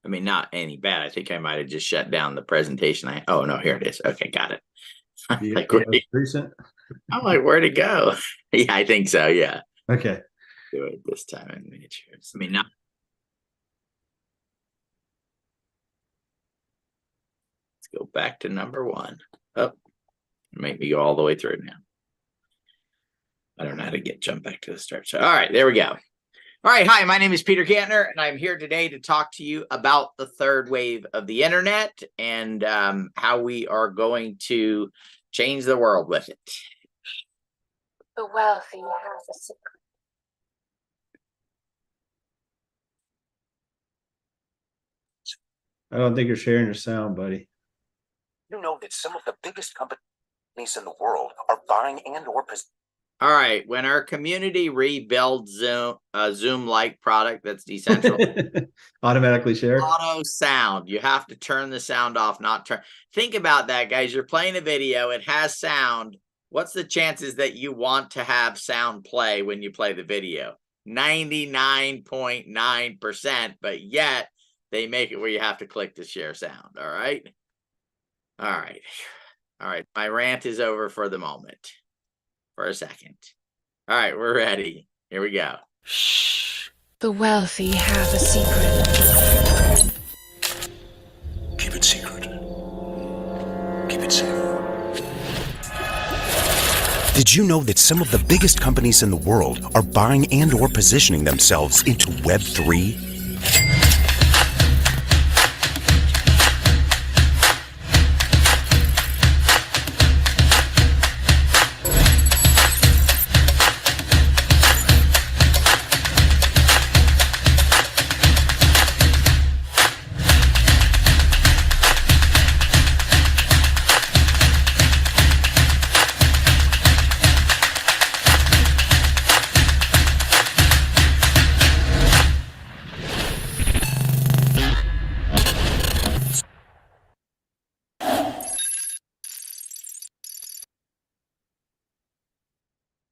I mean, not any bad. I think I might have just shut down the presentation. Oh no, here it is. Okay, got it. Like, Recent? I'm like, where'd it go? Yeah, I think so. Yeah. Okay. Do it this time in miniatures. I mean, not. Let's go back to number one. Oh, make me go all the way through now. I don't know how to jump back to the start. So, all right, there we go. All right, hi, my name is Peter Kantner, and I'm here today to talk to you about the third wave of the internet and how we are going to change the world with it. The wealthy have a secret. I don't think you're sharing your sound, buddy. You know that some of the biggest companies in the world are buying and/or possessing. All right, when our community rebuilds Zoom, a Zoom-like product that's decentralized, automatically share. Auto sound. You have to turn the sound off, not turn. Think about that, guys. You're playing a video. It has sound. What's the chances that you want to have sound play when you play the video? 99.9%, but yet they make it where you have to click to share sound. All right. All right. All right. My rant is over for the moment. For a second. All right, we're ready. Here we go. Shh. The wealthy have a secret. Keep it secret. Keep it safe. Did you know that some of the biggest companies in the world are buying and/or positioning themselves into Web3?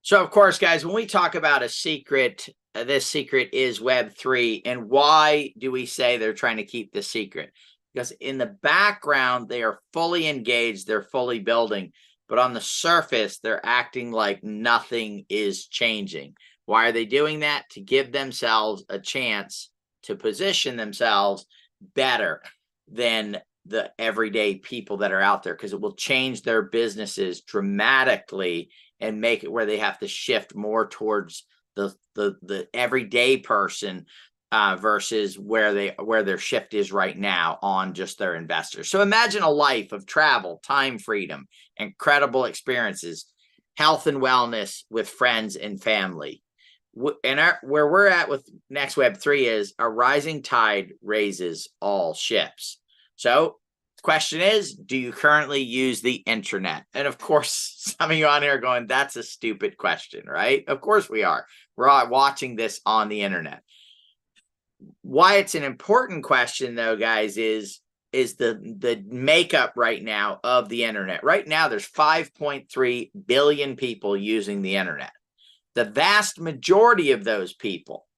So, of course, guys, when we talk about a secret, this secret is Web3. And why do we say they're trying to keep the secret? Because in the background, they are fully engaged, they're fully building, but on the surface, they're acting like nothing is changing. Why are they doing that? To give themselves a chance to position themselves better than the everyday people that are out there, because it will change their businesses dramatically and make it where they have to shift more towards the everyday person versus where their shift is right now on just their investors. So imagine a life of travel, time freedom, incredible experiences, health and wellness with friends and family. And where we're at with nexWeb3 is a rising tide raises all ships. So the question is, do you currently use the internet? And of course, some of you on here are going, that's a stupid question, right? Of course we are. We're all watching this on the internet. Why it's an important question, though, guys, is the makeup right now of the internet. Right now, there's 5.3 billion people using the internet. The vast majority of those people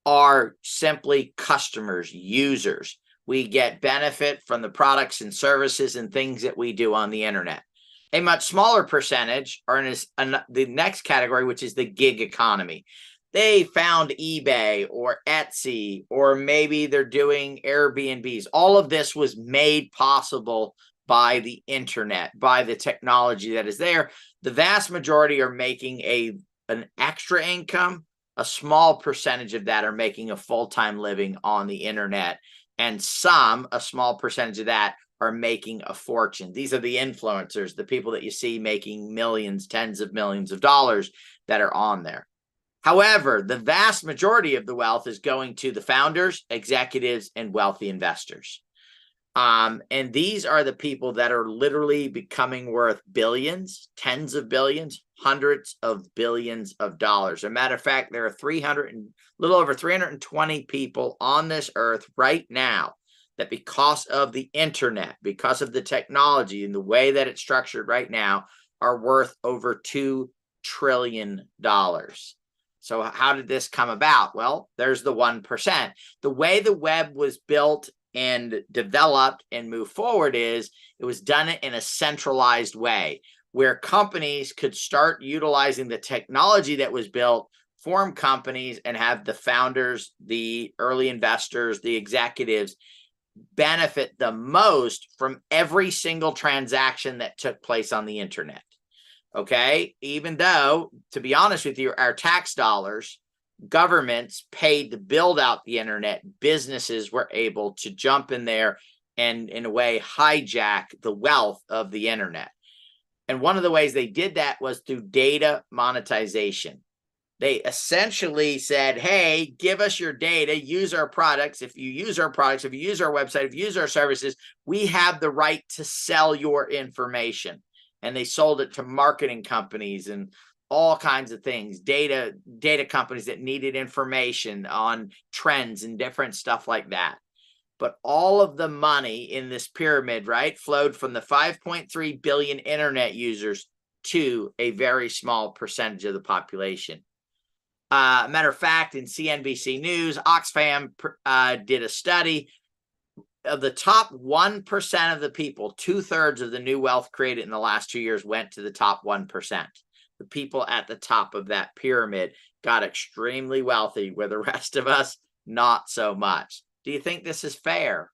are simply customers, users. We get benefit from the products and services and things that we do on the internet. A much smaller percentage are in the next category, which is the gig economy. They found eBay or Etsy, or maybe they're doing Airbnbs. All of this was made possible by the internet, by the technology that is there. The vast majority are making an extra income. A small percentage of that are making a full-time living on the internet. And a small percentage of that are making a fortune. These are the influencers, the people that you see making millions, tens of millions of dollars that are on there. However, the vast majority of the wealth is going to the founders, executives, and wealthy investors. And these are the people that are literally becoming worth billions, tens of billions, hundreds of billions of dollars. As a matter of fact, there are little over 320 people on this earth right now that, because of the internet, because of the technology and the way that it's structured right now, are worth over $2 trillion. So how did this come about? Well, there's the 1%. The way the web was built and developed and moved forward is it was done in a centralized way where companies could start utilizing the technology that was built, form companies, and have the founders, the early investors, the executives benefit the most from every single transaction that took place on the internet. Okay, even though, to be honest with you, our tax dollars, governments paid to build out the internet, businesses were able to jump in there and, in a way, hijack the wealth of the internet. And one of the ways they did that was through data monetization. They essentially said, hey, give us your data, use our products. If you use our products, if you use our website, if you use our services, we have the right to sell your information. And they sold it to marketing companies and all kinds of things, data companies that needed information on trends and different stuff like that. But all of the money in this pyramid, right, flowed from the 5.3 billion internet users to a very small percentage of the population. Matter of fact, in CNBC News, Oxfam did a study of the top 1% of the people. 2/3 of the new wealth created in the last 2 years went to the top 1%. The people at the top of that pyramid got extremely wealthy, where the rest of us, not so much. Do you think this is fair?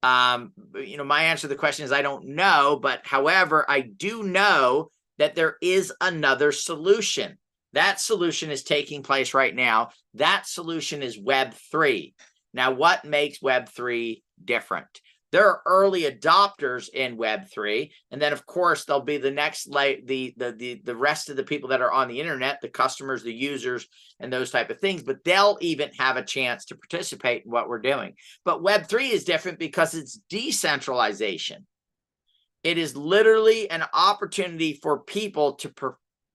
My answer to the question is I don't know, but however, I do know that there is another solution. That solution is taking place right now. That solution is Web3. Now, what makes Web3 different? There are early adopters in Web3, and then of course there'll be the next the rest of the people that are on the internet, the customers, the users, and those type of things. But they'll even have a chance to participate in what we're doing. But Web3 is different because it's decentralization. It is literally an opportunity for people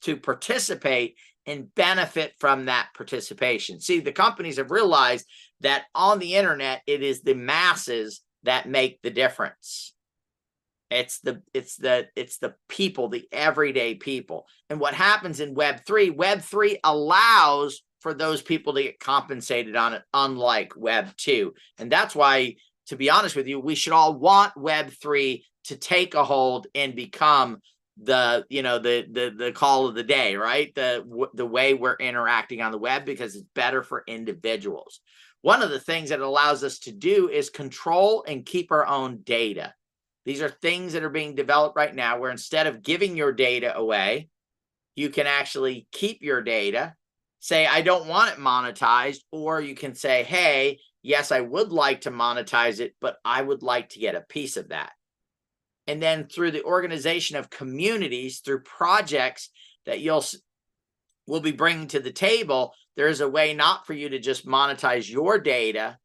to participate and benefit from that participation. See, the companies have realized that on the internet, it is the masses that make the difference. It's the people, the everyday people. And what happens in Web3 allows for those people to get compensated on it, unlike Web2. And that's why, to be honest with you, we should all want Web3 to take a hold and become the call of the day, right? The way we're interacting on the web, because it's better for individuals. One of the things that it allows us to do is control and keep our own data. These are things that are being developed right now where instead of giving your data away, you can actually keep your data, say, I don't want it monetized, or you can say, hey, yes, I would like to monetize it, but I would like to get a piece of that. And then through the organization of communities, through projects that will be bringing to the table, there is a way not for you to just monetize your data,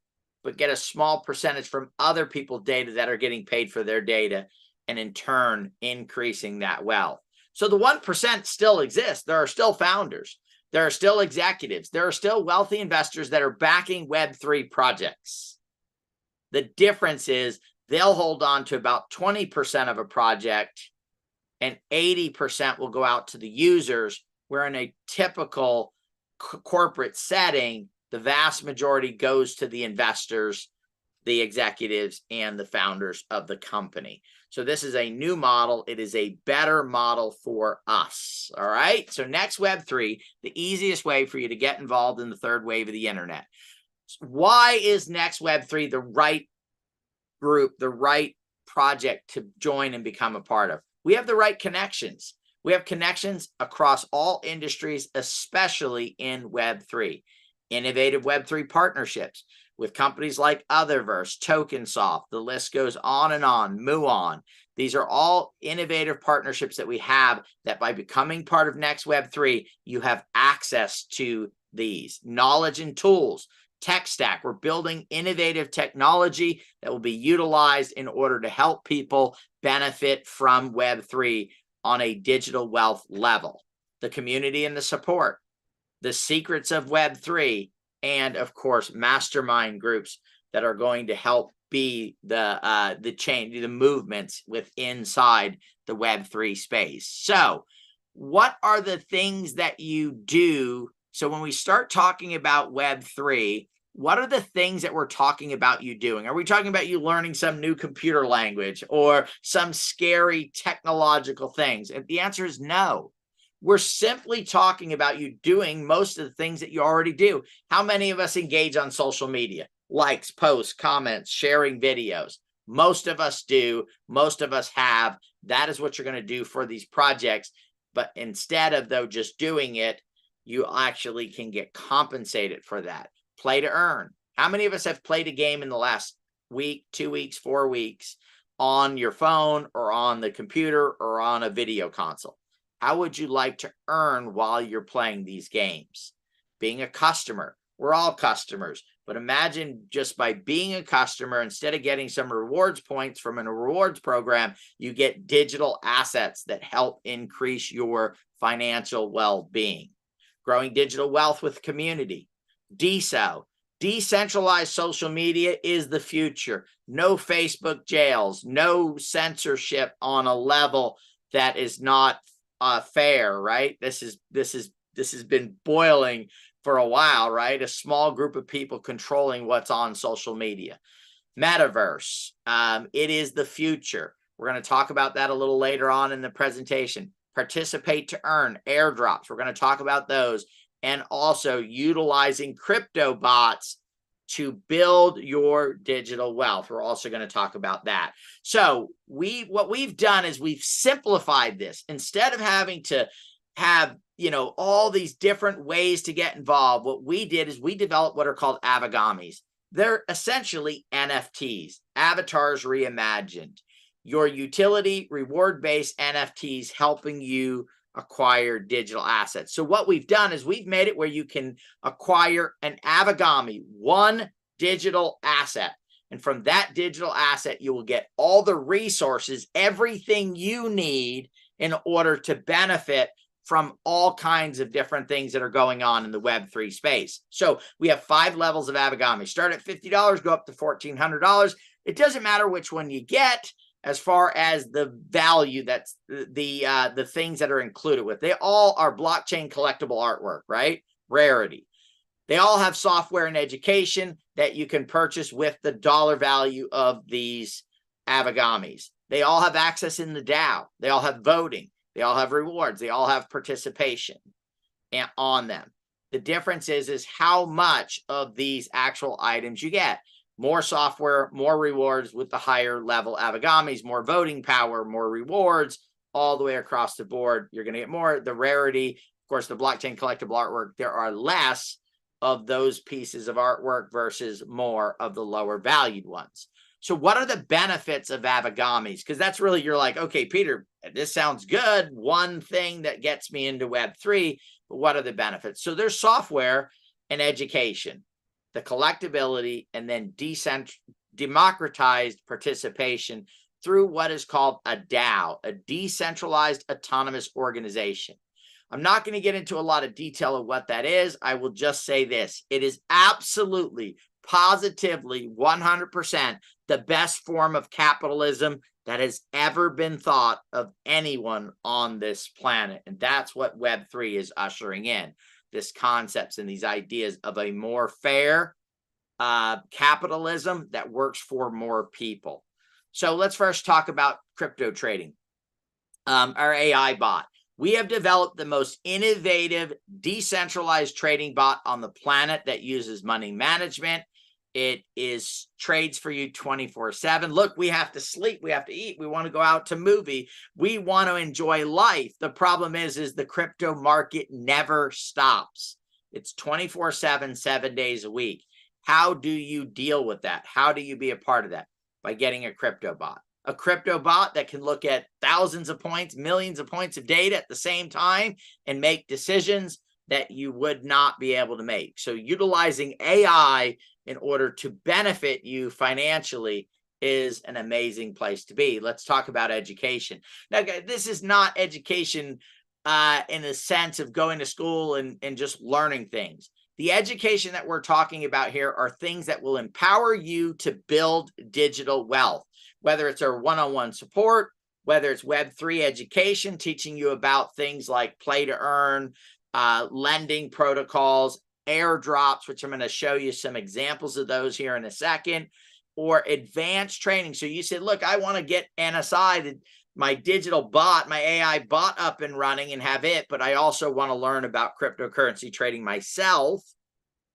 but get a small percentage from other people's data that are getting paid for their data, and in turn, increasing that wealth. So the 1% still exists. There are still founders. There are still executives. There are still wealthy investors that are backing Web3 projects. The difference is they'll hold on to about 20% of a project, and 80% will go out to the users, where in a typical corporate setting, the vast majority goes to the investors, the executives, and the founders of the company. So this is a new model. It is a better model for us. All right. So nexWeb3, the easiest way for you to get involved in the third wave of the internet. Why is nexWeb3 the right group, the right project to join and become a part of? We have the right connections. We have connections across all industries, especially in Web3. Innovative Web3 partnerships with companies like Otherverse, TokenSoft, the list goes on and on, Muon. These are all innovative partnerships that we have, that by becoming part of nexWeb3, you have access to these knowledge and tools. Tech stack. We're building innovative technology that will be utilized in order to help people benefit from Web3 on a digital wealth level. The community and the support, the secrets of Web3, and of course, mastermind groups that are going to help be the change, the movements inside the Web3 space. So what are the things that you do? So when we start talking about Web3, what are the things that we're talking about you doing? Are we talking about you learning some new computer language or some scary technological things? And the answer is no. We're simply talking about you doing most of the things that you already do. How many of us engage on social media? Likes, posts, comments, sharing videos. Most of us do. Most of us have. That is what you're going to do for these projects. But instead of, though, just doing it, you actually can get compensated for that. Play to earn. How many of us have played a game in the last week, 2 weeks, 4 weeks on your phone or on the computer or on a video console? How would you like to earn while you're playing these games? Being a customer. We're all customers. But imagine just by being a customer, instead of getting some rewards points from a rewards program, you get digital assets that help increase your financial well-being. Growing digital wealth with community. DeSo. Decentralized social media is the future. No Facebook jails, no censorship on a level that is not fair, right? This has been boiling for a while, right? A small group of people controlling what's on social media. Metaverse, it is the future. We're going to talk about that a little later on in the presentation. Participate to earn, airdrops. We're going to talk about those, and also utilizing crypto bots to build your digital wealth. We're also going to talk about that. So what we've done is we've simplified this. Instead of having to have, all these different ways to get involved, what we did is we developed what are called Avagamis. They're essentially NFTs, avatars reimagined. Your utility reward-based NFTs helping you acquire digital assets. So what we've done is we've made it where you can acquire an Avagami, one digital asset. And from that digital asset, you will get all the resources, everything you need in order to benefit from all kinds of different things that are going on in the Web3 space. So we have 5 levels of Avagami. Start at $50, go up to $1,400. It doesn't matter which one you get as far as the value, that's the things that are included with. They all are blockchain collectible artwork, right? Rarity. They all have software and education that you can purchase with the dollar value of these Avagamis. They all have access in the DAO. They all have voting. They all have rewards. They all have participation on them. The difference is how much of these actual items you get. More software, more rewards with the higher level Avagamis, more voting power, more rewards, all the way across the board. You're going to get more. The rarity, of course, the blockchain collectible artwork, there are less of those pieces of artwork versus more of the lower valued ones. So what are the benefits of Avagamis? Because that's really, you're like, okay, Peter, this sounds good. One thing that gets me into Web3, but what are the benefits? So there's software and education, the collectability, and then democratized participation through what is called a DAO, a decentralized autonomous organization. I'm not going to get into a lot of detail of what that is. I will just say this. It is absolutely, positively, 100% the best form of capitalism that has ever been thought of anyone on this planet. And that's what Web3 is ushering in. This concepts and these ideas of a more fair capitalism that works for more people. So let's first talk about crypto trading. Our AI bot. We have developed the most innovative decentralized trading bot on the planet that uses money management. It is trades for you 24/7. Look, we have to sleep. We have to eat. We want to go out to movie. We want to enjoy life. The problem is the crypto market never stops. It's 24/7, 7 days a week. How do you deal with that? How do you be a part of that? By getting a crypto bot. A crypto bot that can look at thousands of points, millions of points of data at the same time and make decisions that you would not be able to make. So utilizing AI in order to benefit you financially is an amazing place to be. Let's talk about education. Now, guys, this is not education in the sense of going to school and just learning things. The education that we're talking about here are things that will empower you to build digital wealth, whether it's our one-on-one support, whether it's Web3 education, teaching you about things like play to earn, lending protocols, airdrops, which I'm going to show you some examples of those here in a second, or advanced training. So you said, look, I want to get NSI, my digital bot, my AI bot up and running and have it, but I also want to learn about cryptocurrency trading myself.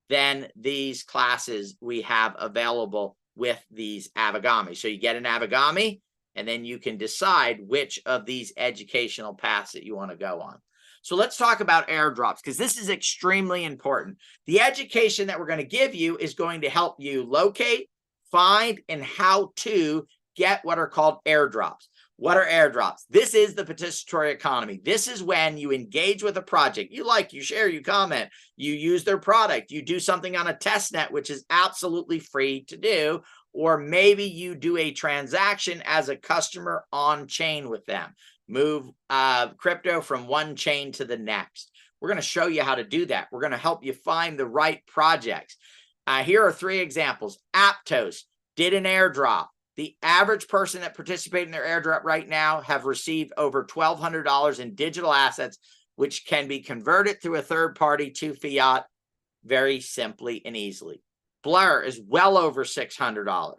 Then these classes we have available with these Avagami. So you get an Avagami, and then you can decide which of these educational paths that you want to go on. So let's talk about airdrops, because this is extremely important. The education that we're going to give you is going to help you locate, find, and how to get what are called airdrops. What are airdrops? This is the participatory economy. This is when you engage with a project. You like, you share, you comment, you use their product, you do something on a test net, which is absolutely free to do, or maybe you do a transaction as a customer on chain with them. Move crypto from one chain to the next. We're going to show you how to do that. We're going to help you find the right projects. Here are 3 examples. Aptos did an airdrop. The average person that participated in their airdrop right now have received over $1,200 in digital assets, which can be converted through a third party to fiat very simply and easily. Blur is well over $600.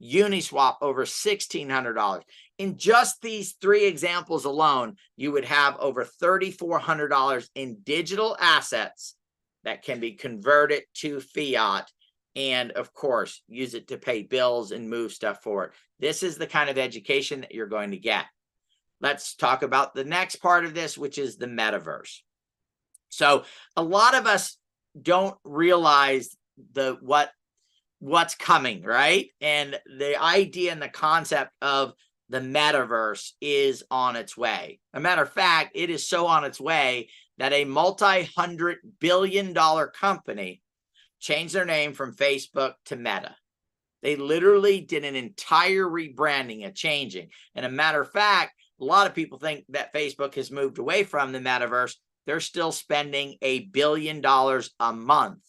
Uniswap over $1,600. In just these 3 examples alone, you would have over $3,400 in digital assets that can be converted to fiat, and of course, use it to pay bills and move stuff forward. This is the kind of education that you're going to get. Let's talk about the next part of this, which is the metaverse. So a lot of us don't realize what's coming, right? And the idea and the concept of the metaverse is on its way. As a matter of fact, it is so on its way that a multi-$100 billion company changed their name from Facebook to Meta. They literally did an entire rebranding, a changing. And a matter of fact, a lot of people think that Facebook has moved away from the metaverse. They're still spending $1 billion a month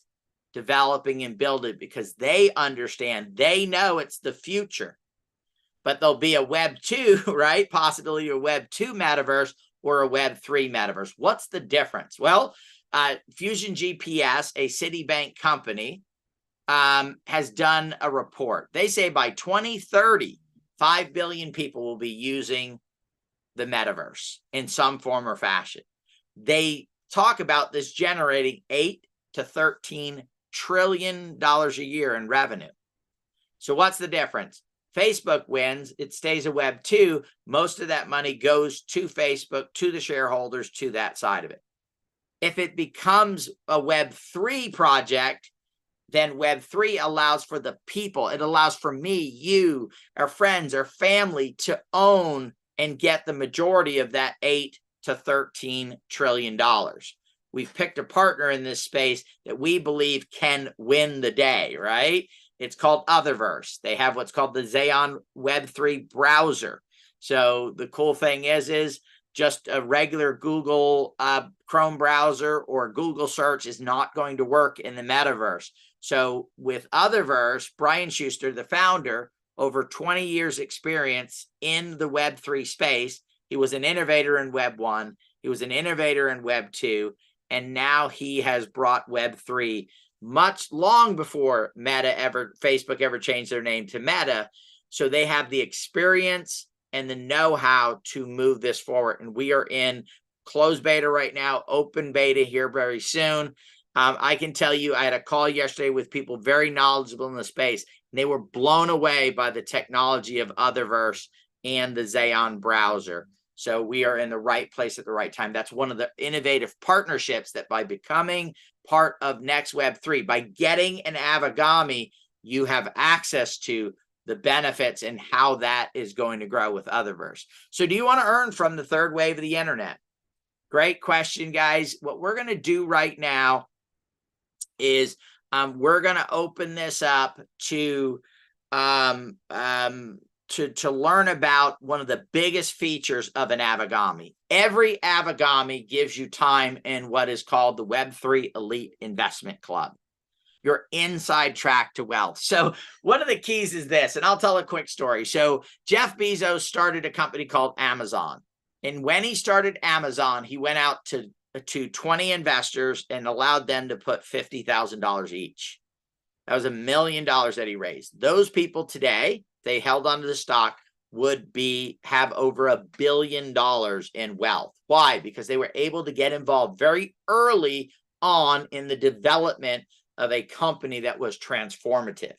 developing and building because they understand, they know it's the future. But there'll be a Web 2, right? Possibly a Web 2 metaverse or a Web 3 metaverse. What's the difference? Well, Fusion GPS, a Citibank company, has done a report. They say by 2030, 5 billion people will be using the metaverse in some form or fashion. They talk about this generating $8 to $13 trillion a year in revenue. So what's the difference? Facebook wins, it stays a Web 2. Most of that money goes to Facebook, to the shareholders, to that side of it. If it becomes a Web 3 project, then Web 3 allows for the people. It allows for me, you, our friends, our family to own and get the majority of that $8 to $13 trillion. We've picked a partner in this space that we believe can win the day, right? It's called Otherverse. They have what's called the Xeon Web3 browser. So the cool thing is just a regular Google Chrome browser or Google search is not going to work in the metaverse. So with Otherverse, Brian Schuster, the founder, over 20 years experience in the Web3 space. He was an innovator in Web 1. He was an innovator in Web 2. And now he has brought Web3 much long before Facebook ever changed their name to Meta. So they have the experience and the know-how to move this forward. And we are in closed beta right now, open beta here very soon. I can tell you, I had a call yesterday with people very knowledgeable in the space, and they were blown away by the technology of Otherverse and the Xeon browser. So we are in the right place at the right time. That's one of the innovative partnerships that by becoming part of nexWeb3, by getting an Avagami, you have access to the benefits and how that is going to grow with Otherverse. So do you want to earn from the third wave of the internet? Great question, guys. What we're going to do right now is we're going to open this up to learn about one of the biggest features of an Avagami. Every Avagami gives you time in what is called the Web3 Elite Investment Club. Your inside track to wealth. So one of the keys is this, and I'll tell a quick story. So Jeff Bezos started a company called Amazon. And when he started Amazon, he went out to to 20 investors and allowed them to put $50,000 each. That was $1 million that he raised. Those people today, they held onto the stock, would have over $1 billion in wealth. Why? Because they were able to get involved very early on in the development of a company that was transformative.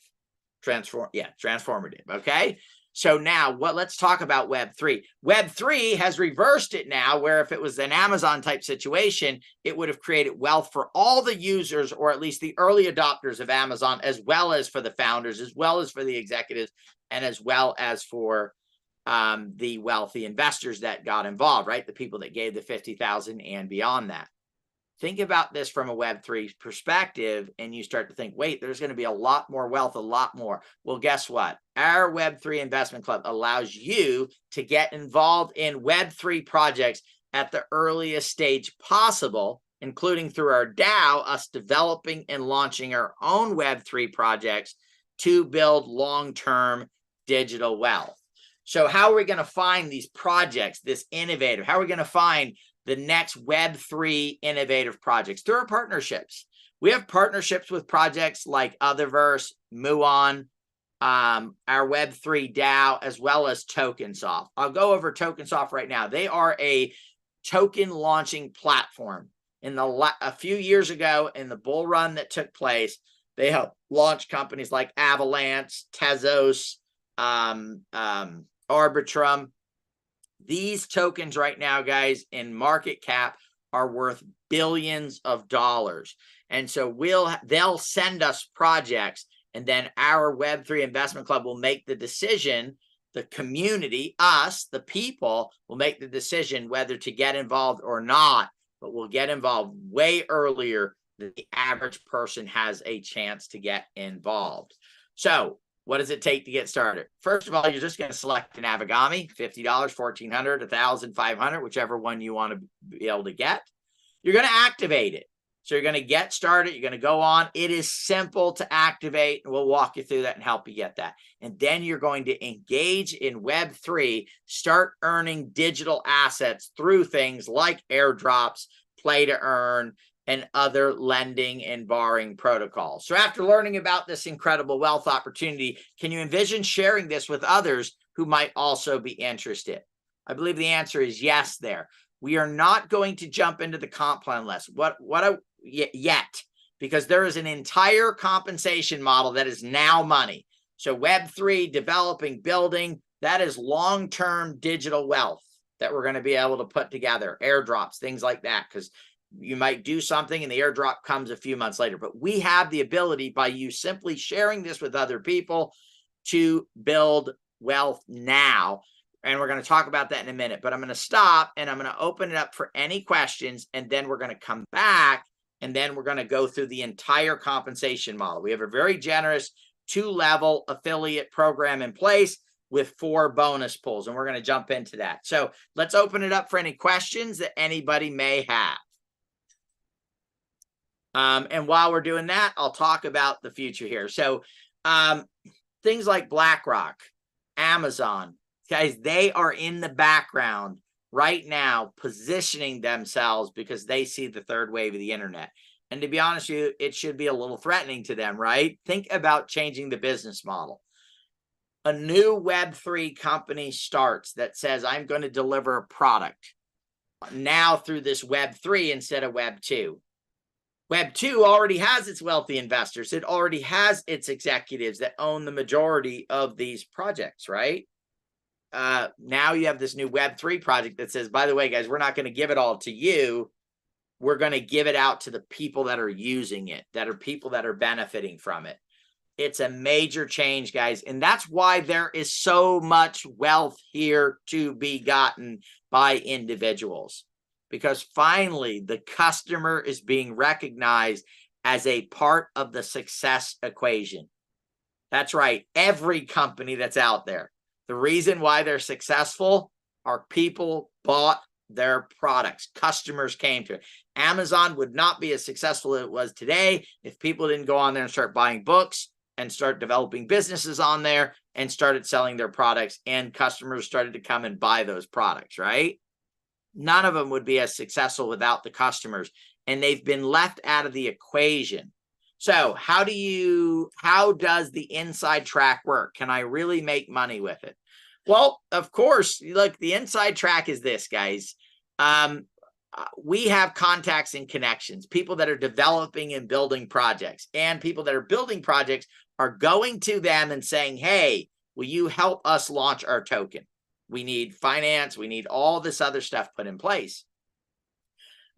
Transformative. Okay. So now let's talk about Web3. Web3 has reversed it now, where if it was an Amazon type situation, it would have created wealth for all the users, or at least the early adopters of Amazon, as well as for the founders, as well as for the executives, and as well as for the wealthy investors that got involved, right? The people that gave the 50,000 and beyond that. Think about this from a Web3 perspective, and you start to think, wait, there's going to be a lot more wealth, a lot more. Well, guess what? Our Web3 Investment Club allows you to get involved in Web3 projects at the earliest stage possible, including through our DAO, us developing and launching our own Web3 projects to build long-term digital wealth. So how are we going to find these projects, this innovative? How are we going to find the next Web3 innovative projects? Through our partnerships. We have partnerships with projects like Otherverse, Muon, our Web3 DAO, as well as Tokensoft. I'll go over Tokensoft right now. They are a token launching platform. A few years ago, in the bull run that took place, they helped launch companies like Avalanche, Tezos, Arbitrum. These tokens right now, guys, in market cap are worth billions of dollars. And so they'll send us projects, and then our Web3 Investment Club will make the decision. The community, us, the people, will make the decision whether to get involved or not, but we'll get involved way earlier than the average person has a chance to get involved. So what does it take to get started? First of all, you're just going to select an Avigami, $50, $1,400, $1,000, $500, whichever one you want to be able to get. You're going to activate it. So you're going to get started. You're going to go on. It is simple to activate, and we'll walk you through that and help you get that. And then you're going to engage in Web3, start earning digital assets through things like airdrops, play to earn, and other lending and borrowing protocols. So after learning about this incredible wealth opportunity, can you envision sharing this with others who might also be interested? I believe the answer is yes there. We are not going to jump into the comp plan list yet, because there is an entire compensation model that is now money. So Web3, developing, building, that is long-term digital wealth that we're going to be able to put together, airdrops, things like that, because you might do something and the airdrop comes a few months later. But we have the ability, by you simply sharing this with other people, to build wealth now. And we're going to talk about that in a minute. But I'm going to stop and I'm going to open it up for any questions. And then we're going to come back and then we're going to go through the entire compensation model. We have a very generous 2-level affiliate program in place with 4 bonus pools. And we're going to jump into that. So let's open it up for any questions that anybody may have. And while we're doing that, I'll talk about the future here. So things like BlackRock, Amazon, guys, they are in the background right now positioning themselves because they see the third wave of the internet. And to be honest with you, it should be a little threatening to them, right? Think about changing the business model. A new Web3 company starts that says, I'm going to deliver a product now through this Web3 instead of Web2. Web2 already has its wealthy investors. It already has its executives that own the majority of these projects, right? Now you have this new Web3 project that says, by the way, guys, we're not going to give it all to you. We're going to give it out to the people that are using it, that are people that are benefiting from it. It's a major change, guys. And that's why there is so much wealth here to be gotten by individuals. Because finally, the customer is being recognized as a part of the success equation. That's right. Every company that's out there, the reason why they're successful are people bought their products. Customers came to it. Amazon would not be as successful as it was today if people didn't go on there and start buying books and start developing businesses on there and started selling their products, and customers started to come and buy those products, right? None of them would be as successful without the customers, and they've been left out of the equation. So how does the inside track work? Can I really make money with it? Well, of course, look, the inside track is this, guys. We have contacts and connections, people that are developing and building projects, and people that are building projects are going to them and saying, hey, will you help us launch our token? We need finance. We need all this other stuff put in place.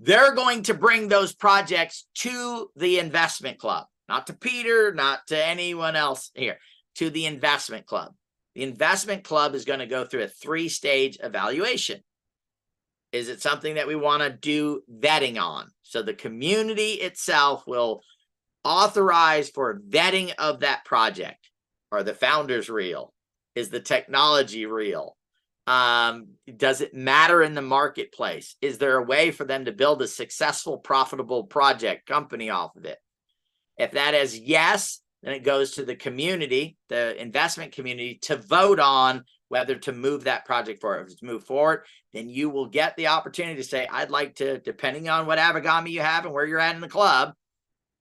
They're going to bring those projects to the investment club, not to Peter, not to anyone else here, to the investment club. The investment club is going to go through a 3-stage evaluation. Is it something that we want to do vetting on? So the community itself will authorize for vetting of that project. Are the founders real? Is the technology real? Does it matter in the marketplace? Is there a way for them to build a successful, profitable project company off of it? If that is yes, then it goes to the community, the investment community, to vote on whether to move that project forward. If it's moved forward, then you will get the opportunity to say, I'd like to, depending on what Avagami you have and where you're at in the club,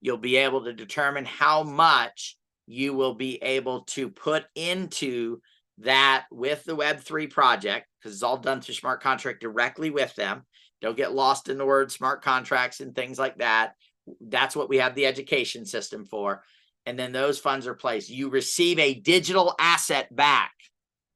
you'll be able to determine how much you will be able to put into that with the Web3 project, because it's all done through smart contract directly with them. Don't get lost in the word smart contracts and things like that. That's what we have the education system for. And then those funds are placed. You receive a digital asset back,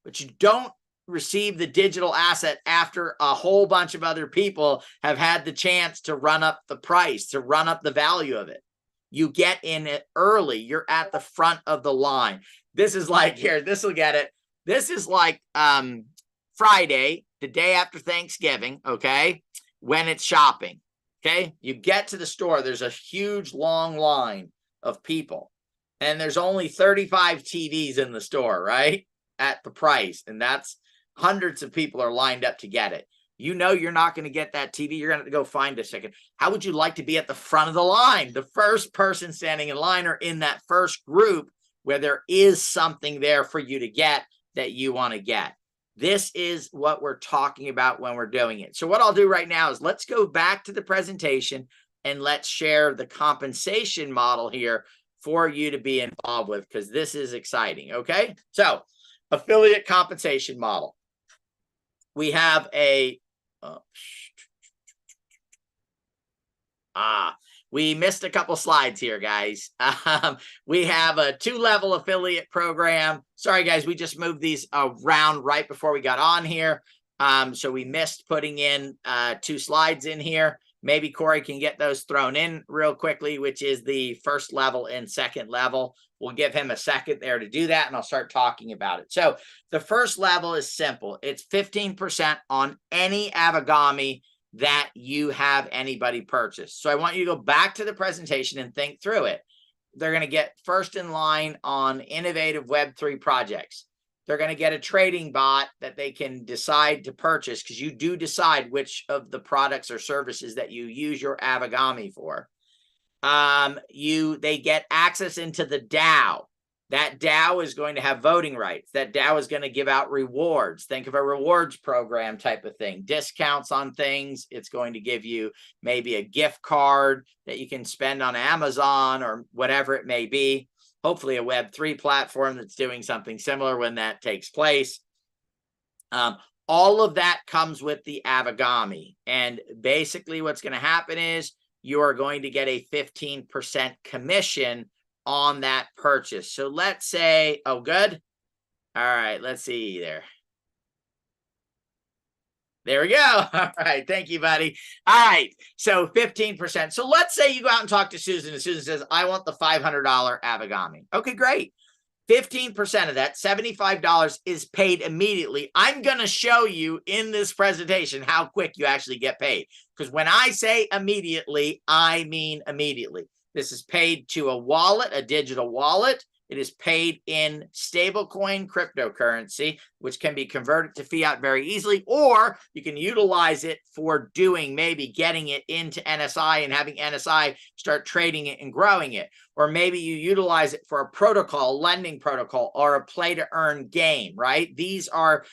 but you don't receive the digital asset after a whole bunch of other people have had the chance to run up the price, to run up the value of it. You get in it early. You're at the front of the line. This is like, here, this will get it. This is like Friday, the day after Thanksgiving, okay, when it's shopping, okay? You get to the store, there's a huge long line of people, and there's only 35 TVs in the store, right, at the price, and that's hundreds of people are lined up to get it. You know you're not going to get that TV. You're going to go find a second. How would you like to be at the front of the line, the first person standing in line, or in that first group where there is something there for you to get that you want to get? This is what we're talking about when we're doing it. So what I'll do right now is let's go back to the presentation and let's share the compensation model here for you to be involved with, because this is exciting. Okay, so affiliate compensation model. We have a we missed a couple slides here, guys. We have a 2-level affiliate program. Sorry, guys, we just moved these around right before we got on here. So we missed putting in 2 slides in here. Maybe Corey can get those thrown in real quickly, which is the 1st level and 2nd level. We'll give him a second there to do that, and I'll start talking about it. So the 1st level is simple. It's 15% on any Avagami that you have anybody purchase. So I want you to go back to the presentation and think through it. They're going to get first in line on innovative Web3 projects. They're going to get a trading bot that they can decide to purchase, because you do decide which of the products or services that you use your Avagami for. They get access into the DAO. That DAO is going to have voting rights. That DAO is going to give out rewards. Think of a rewards program type of thing, discounts on things. It's going to give you maybe a gift card that you can spend on Amazon or whatever it may be. Hopefully a Web3 platform that's doing something similar when that takes place. All of that comes with the Avagami. And basically what's going to happen is you are going to get a 15% commission on that purchase. So let's say, oh, good. All right, let's see there. There we go. All right, thank you, buddy. All right, so 15%. So let's say you go out and talk to Susan, and Susan says, I want the $500 Avagami. Okay, great. 15% of that, $75, is paid immediately. I'm going to show you in this presentation how quick you actually get paid. Because when I say immediately, I mean immediately. This is paid to a wallet, a digital wallet. It is paid in stablecoin cryptocurrency, which can be converted to fiat very easily, or you can utilize it for doing maybe getting it into NSI and having NSI start trading it and growing it. Or maybe you utilize it for a protocol, lending protocol, or a play to earn game, right? These are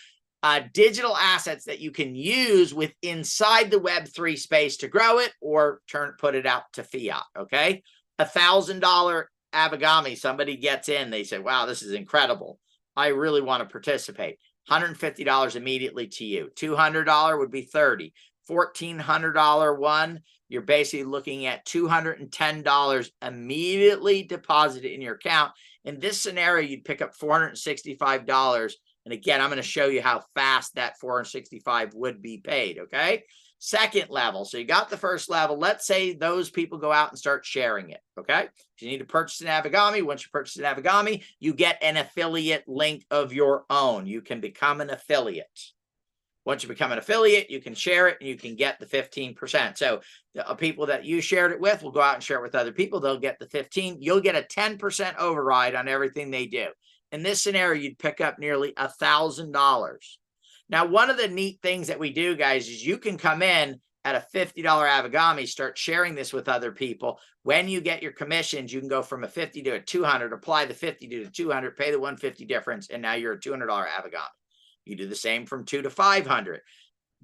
digital assets that you can use with inside the Web3 space to grow it or put it out to fiat. Okay, $1,000 Avagami, somebody gets in, they say, wow, this is incredible, I really want to participate. $150 immediately to you. $200 would be 30. $1,400 one, you're basically looking at $210 immediately deposited in your account. In this scenario, you'd pick up $465. And again, I'm going to show you how fast that $465 would be paid. Okay. Second level. So you got the first level. Let's say those people go out and start sharing it. Okay. If you need to purchase an Avagami, once you purchase an Avagami, you get an affiliate link of your own. You can become an affiliate. Once you become an affiliate, you can share it and you can get the 15%. So the people that you shared it with will go out and share it with other people. They'll get the 15. You'll get a 10% override on everything they do. In this scenario, you'd pick up nearly $1,000. Now, one of the neat things that we do, guys, is you can come in at a $50 Avagami, start sharing this with other people. When you get your commissions, you can go from a 50 to a 200, apply the 50 to the 200, pay the 150 difference, and now you're a $200 Avagami. You do the same from 2 to 500.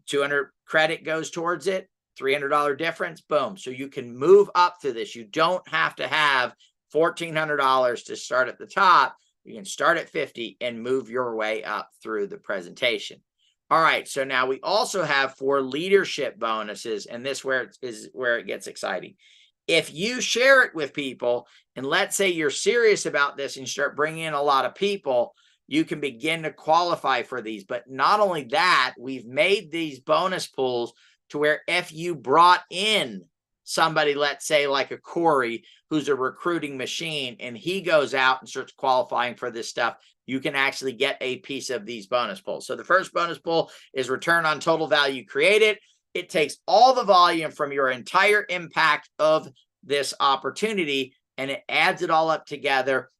200 credit goes towards it, $300 difference, boom. So you can move up through this. You don't have to have $1,400 to start at the top. You can start at 50 and move your way up through the presentation. All right, so now we also have 4 leadership bonuses, and this is where it gets exciting. If you share it with people, and let's say you're serious about this and you start bringing in a lot of people, you can begin to qualify for these. But not only that, we've made these bonus pools to where if you brought in somebody, let's say like a Corey, who's a recruiting machine, and he goes out and starts qualifying for this stuff, you can actually get a piece of these bonus pools. So the first bonus pool is return on total value created. It takes all the volume from your entire impact of this opportunity, and it adds it all up together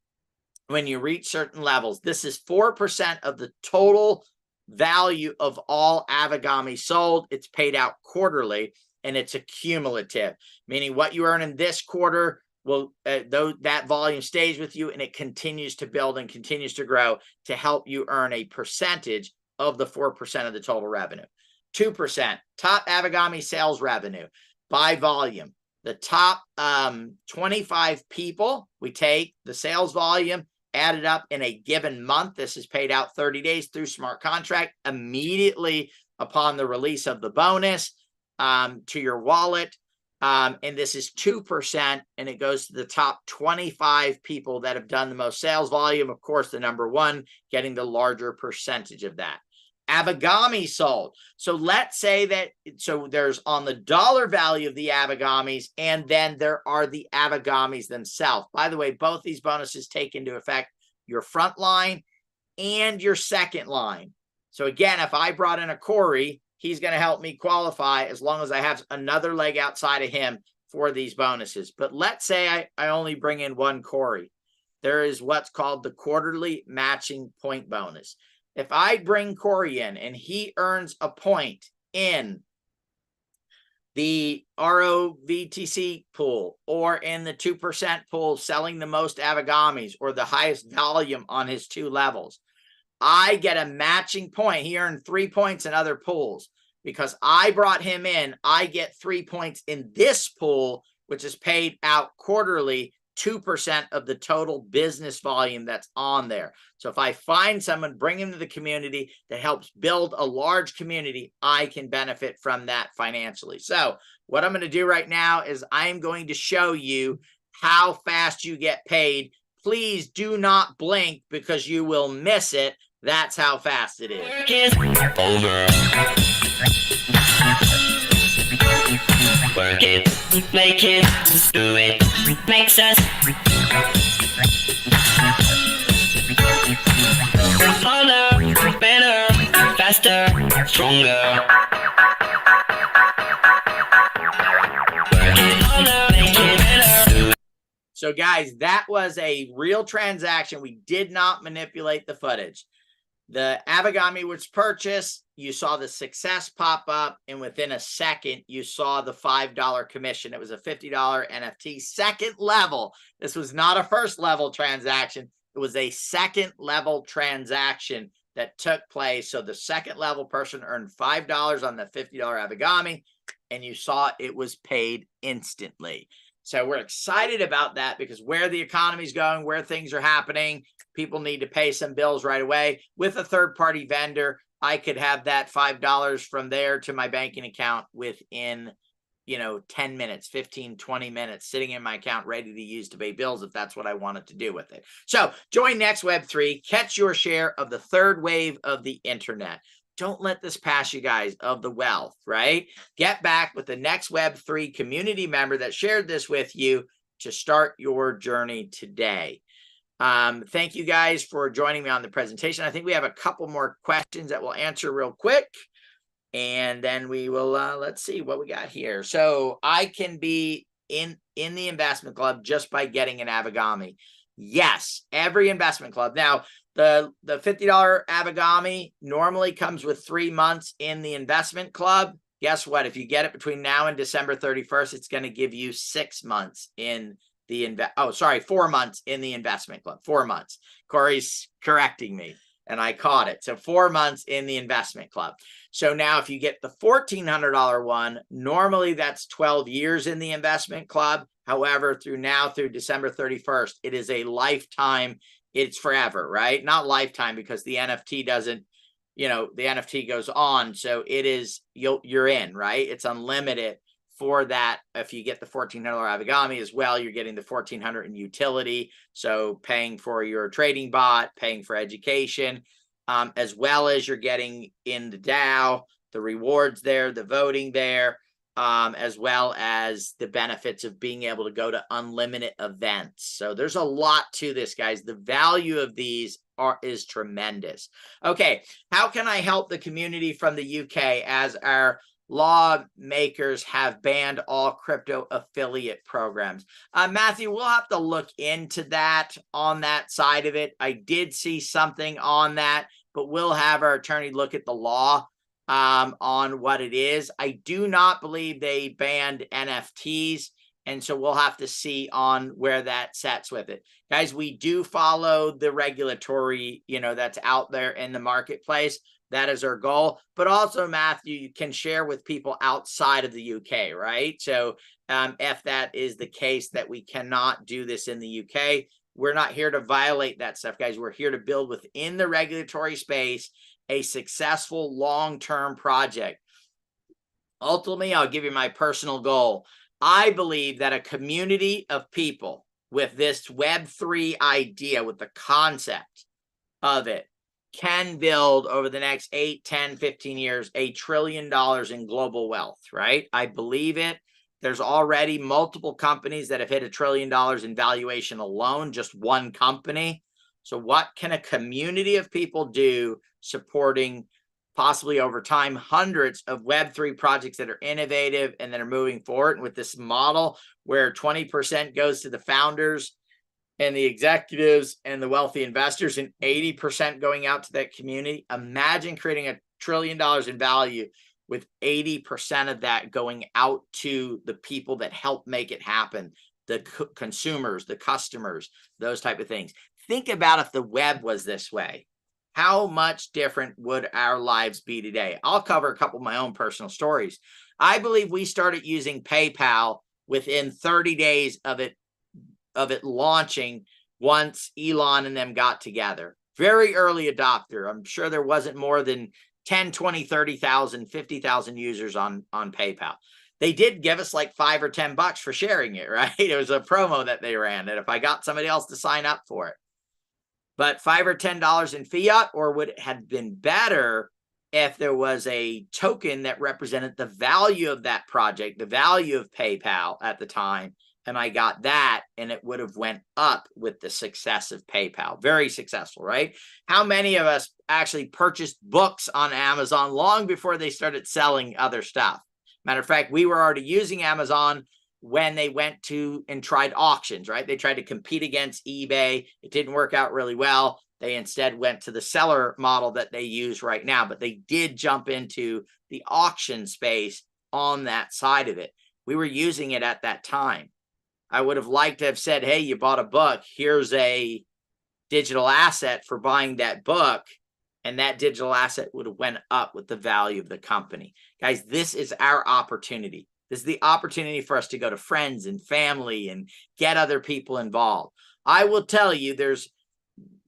when you reach certain levels. This is 4% of the total value of all Avagami sold. It's paid out quarterly, and it's a cumulative, meaning what you earn in this quarter will that volume stays with you, and it continues to build and continues to grow to help you earn a percentage of the 4% of the total revenue. 2%, top Avagami sales revenue by volume. The top 25 people, we take the sales volume, add it up in a given month. This is paid out 30 days through smart contract immediately upon the release of the bonus to your wallet. And this is 2%, and it goes to the top 25 people that have done the most sales volume. Of course, the number one getting the larger percentage of that. Avagami sold. So let's say that, so there's on the dollar value of the Avagamis, and then there are the Avagamis themselves. By the way, both these bonuses take into effect your front line and your second line. So again, if I brought in a Corey, he's going to help me qualify as long as I have another leg outside of him for these bonuses. But let's say I only bring in one Corey. There is what's called the quarterly matching point bonus. If I bring Corey in and he earns a point in the ROVTC pool or in the 2% pool selling the most Avagamis or the highest volume on his 2 levels, I get a matching point. He earned 3 points in other pools. Because I brought him in, I get 3 points in this pool, which is paid out quarterly, 2% of the total business volume that's on there. So if I find someone, bring him to the community that helps build a large community, I can benefit from that financially. So what I'm going to do right now is I'm going to show you how fast you get paid. Please do not blink because you will miss it. That's how fast it is. Work it, make it, do it, makes us harder, better, faster, stronger. Work it harder, make it better, do it. So guys, that was a real transaction. We did not manipulate the footage. The Avagami was purchased, you saw the success pop up, and within a second, you saw the $5 commission. It was a $50 NFT, second level. This was not a first level transaction. It was a second level transaction that took place. So the second level person earned $5 on the $50 Avigami, and you saw it was paid instantly. So we're excited about that because where the economy's going, where things are happening, people need to pay some bills right away. With a third-party vendor, I could have that $5 from there to my banking account within, 10 minutes, 15, 20 minutes, sitting in my account ready to use to pay bills if that's what I wanted to do with it. So join nexWeb3, catch your share of the third wave of the internet. Don't let this pass you guys of the wealth, right? Get back with the nexWeb3 community member that shared this with you to start your journey today. Thank you guys for joining me on the presentation. I think we have a couple more questions that we'll answer real quick. And then we will, let's see what we got here. So I can be in the investment club just by getting an Avigami. Yes, every investment club. Now, the $50 Avigami normally comes with 3 months in the investment club. Guess what? If you get it between now and December 31st, it's going to give you 6 months in the 4 months in the investment club. 4 months. Corey's correcting me, and I caught it. So 4 months in the investment club. So now if you get the $1,400 one, normally that's 12 years in the investment club. However, through December 31st, it is a lifetime. It's forever, right? Not lifetime because the NFT doesn't, the NFT goes on. So it is, you're in, right? It's unlimited for that. If you get the $1,400 Avigami as well, you're getting the $1,400 in utility. So paying for your trading bot, paying for education, as well as you're getting in the DAO, the rewards there, the voting there, as well as the benefits of being able to go to unlimited events. So there's a lot to this, guys. The value of these is tremendous. Okay, how can I help the community from the UK as our lawmakers have banned all crypto affiliate programs? Matthew, we'll have to look into that on that side of it. I did see something on that, but we'll have our attorney look at the law on what it is. I do not believe they banned NFTs, and so we'll have to see on where that sets with it. Guys, we do follow the regulatory, that's out there in the marketplace. That is our goal. But also, Matthew, you can share with people outside of the UK, right? So if that is the case that we cannot do this in the UK, we're not here to violate that stuff, guys. We're here to build within the regulatory space a successful long-term project. Ultimately, I'll give you my personal goal. I believe that a community of people with this Web3 idea, with the concept of it, can build over the next 8, 10, 15 years, $1 trillion in global wealth, right? I believe it. There's already multiple companies that have hit $1 trillion in valuation alone, just one company. So what can a community of people do supporting possibly over time hundreds of Web3 projects that are innovative and that are moving forward? And with this model where 20% goes to the founders and the executives and the wealthy investors and 80% going out to that community, imagine creating $1 trillion in value with 80% of that going out to the people that help make it happen, the consumers, the customers, those type of things. Think about if the web was this way. How much different would our lives be today? I'll cover a couple of my own personal stories. I believe we started using PayPal within 30 days of it launching once Elon and them got together. Very early adopter. I'm sure there wasn't more than 10, 20, 30,000, 50,000 users on PayPal. They did give us like $5 or $10 for sharing it, right? It was a promo that they ran, and if I got somebody else to sign up for it. But $5 or $10 in fiat, or would it have been better if there was a token that represented the value of that project, the value of PayPal at the time, and I got that, and it would have went up with the success of PayPal. Very successful, right? How many of us actually purchased books on Amazon long before they started selling other stuff? Matter of fact, we were already using Amazon when they went to and tried auctions, right? They tried to compete against eBay. It didn't work out really well. They instead went to the seller model that they use right now, but they did jump into the auction space on that side of it. We were using it at that time. I would have liked to have said, hey, you bought a book. Here's a digital asset for buying that book. and that digital asset would have went up with the value of the company. Guys, this is our opportunity. This is the opportunity for us to go to friends and family and get other people involved. I will tell you, there's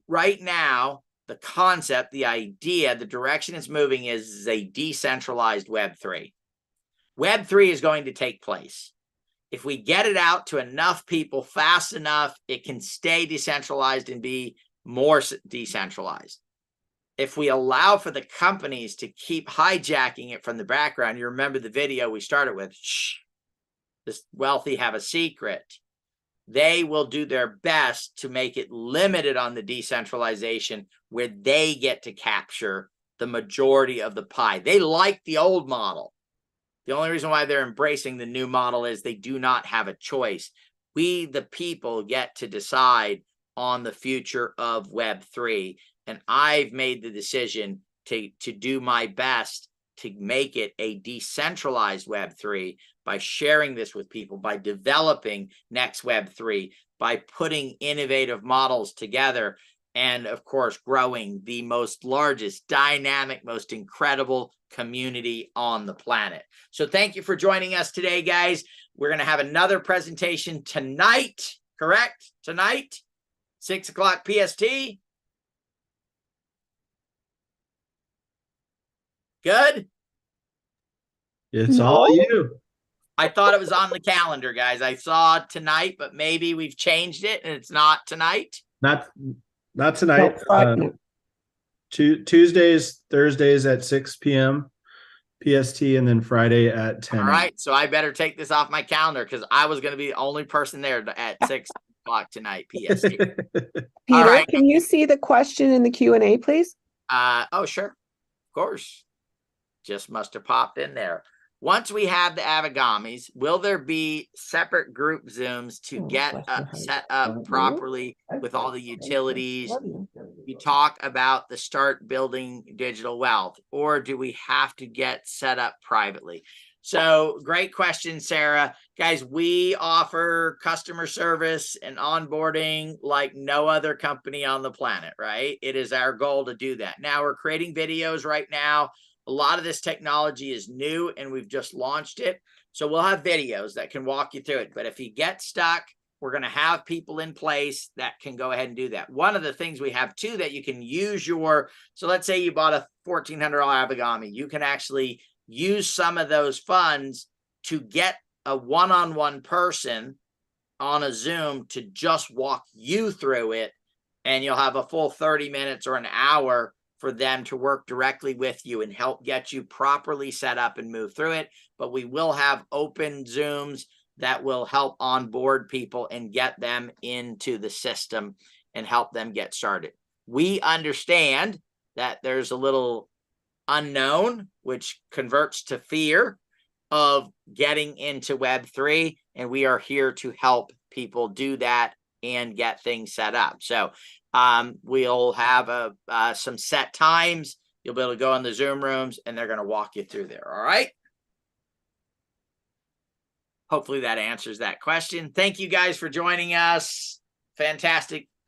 right now, the concept, the idea, the direction it's moving is a decentralized Web3. Web3 is going to take place. If we get it out to enough people fast enough, it can stay decentralized and be more decentralized. If we allow for the companies to keep hijacking it from the background, you remember the video we started with, shh, this wealthy have a secret. They will do their best to make it limited on the decentralization where they get to capture the majority of the pie. They like the old model. The only reason why they're embracing the new model is they do not have a choice. We, the people, get to decide on the future of Web3. And I've made the decision to do my best to make it a decentralized Web3 by sharing this with people, by developing nexWeb3, by putting innovative models together, and of course, growing the most largest, dynamic, most incredible community on the planet. So thank you for joining us today, guys. We're going to have another presentation tonight, correct? Tonight, 6 o'clock PST. Good? It's all you. I thought it was on the calendar, guys. I saw tonight, but maybe we've changed it and it's not tonight. Not tonight. Tuesdays, Thursdays at 6 p.m. PST, and then Friday at 10. All right, so I better take this off my calendar because I was going to be the only person there at 6 o'clock tonight PST. Peter, right. can you see the question in the Q&A, please? Oh, sure. Of course. Just must have popped in there. Once we have the Avagamis, will there be separate group Zooms to get set up properly with all the utilities? You talk about the start building digital wealth, or do we have to get set up privately? So great question, Sarah. Guys, we offer customer service and onboarding like no other company on the planet, right? It is our goal to do that. Now we're creating videos right now. A lot of this technology is new and we've just launched it. So we'll have videos that can walk you through it. But if you get stuck, we're going to have people in place that can go ahead and do that. One of the things we have too, that you can use so let's say you bought a $1,400 Avagami. You can actually use some of those funds to get a one-on-one person on a Zoom to just walk you through it. And you'll have a full 30 minutes or an hour for them to work directly with you and help get you properly set up and move through it. But we will have open Zooms that will help onboard people and get them into the system and help them get started. We understand that there's a little unknown, which converts to fear of getting into Web3, and we are here to help people do that and get things set up. So we'll have some set times. You'll be able to go in the Zoom rooms and they're going to walk you through there. All right. Hopefully that answers that question. Thank you guys for joining us. Fantastic